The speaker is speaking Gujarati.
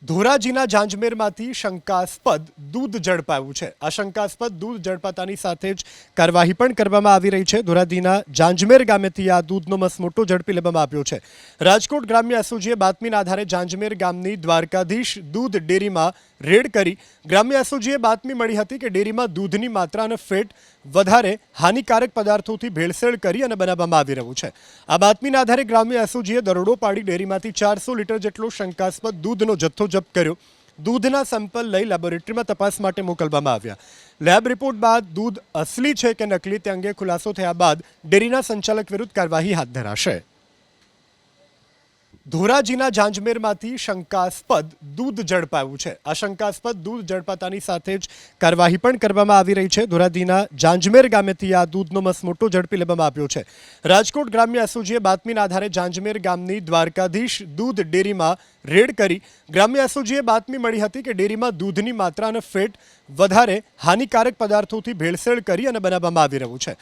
ધોરાજીના જાંજમેરમાંથી શંકાસ્પદ દૂધ ઝડપાયું છે। આ શંકાસ્પદ દૂધ ઝડપાતાની સાથે જ કાર્યવાહી પણ કરવામાં આવી રહી છે। ધોરાજીના જાંજમેર ગામેથી આ દૂધનો મસમોટો ઝડપી લેવામાં આવ્યો છે। રાજકોટ ગ્રામ્ય એસઓજીએ બાતમીના આધારે જાંજમેર ગામની દ્વારકાધીશ દૂધ ડેરીમાં રેડ કરી ગ્રામ્ય એસઓજીએ બાતમી મળી હતી કે ડેરીમાં દૂધની માત્રા અને ફેટ વધારે હાનિકારક પદાર્થોથી ભેળસેળ કરી અને બનાવવામાં આવી રહ્યું છે। આ બાતમીના આધારે ગ્રામ્ય એસઓજીએ દરોડો પાડી ડેરીમાંથી 400 લીટર જેટલો શંકાસ્પદ દૂધનો જથ્થો જપ્ત કર્યો। દૂધના સેમ્પલ લઈ લેબોરેટરીમાં તપાસ માટે મોકલવામાં આવ્યા। લેબ રિપોર્ટ બાદ દૂધ અસલી છે કે નકલી તે અંગે ખુલાસો થયા બાદ ડેરીના સંચાલક વિરુદ્ધ કાર્યવાહી હાથ ધરાશે। ધોરાજીના જાંજમેરમાંથી શંકાસ્પદ દૂધ ઝડપાયું છે। આ શંકાસ્પદ દૂધ ઝડપાતાની સાથે જ કાર્યવાહી પણ કરવામાં આવી રહી છે। ધોરાજીના જાંજમેર ગામેથી આ દૂધનો મસમોટો ઝડપી લેવામાં આવ્યો છે। રાજકોટ ગ્રામ્ય એસઓજીએ બાતમીના આધારે જાંજમેર ગામની દ્વારકાધીશ દૂધ ડેરીમાં રેડ કરી ગ્રામ્ય એસઓજીએ બાતમી મળી હતી કે ડેરીમાં દૂધની માત્રા અને ફેટ વધારે હાનિકારક પદાર્થોથી ભેળસેળ કરી અને બનાવવામાં આવી રહ્યું છે।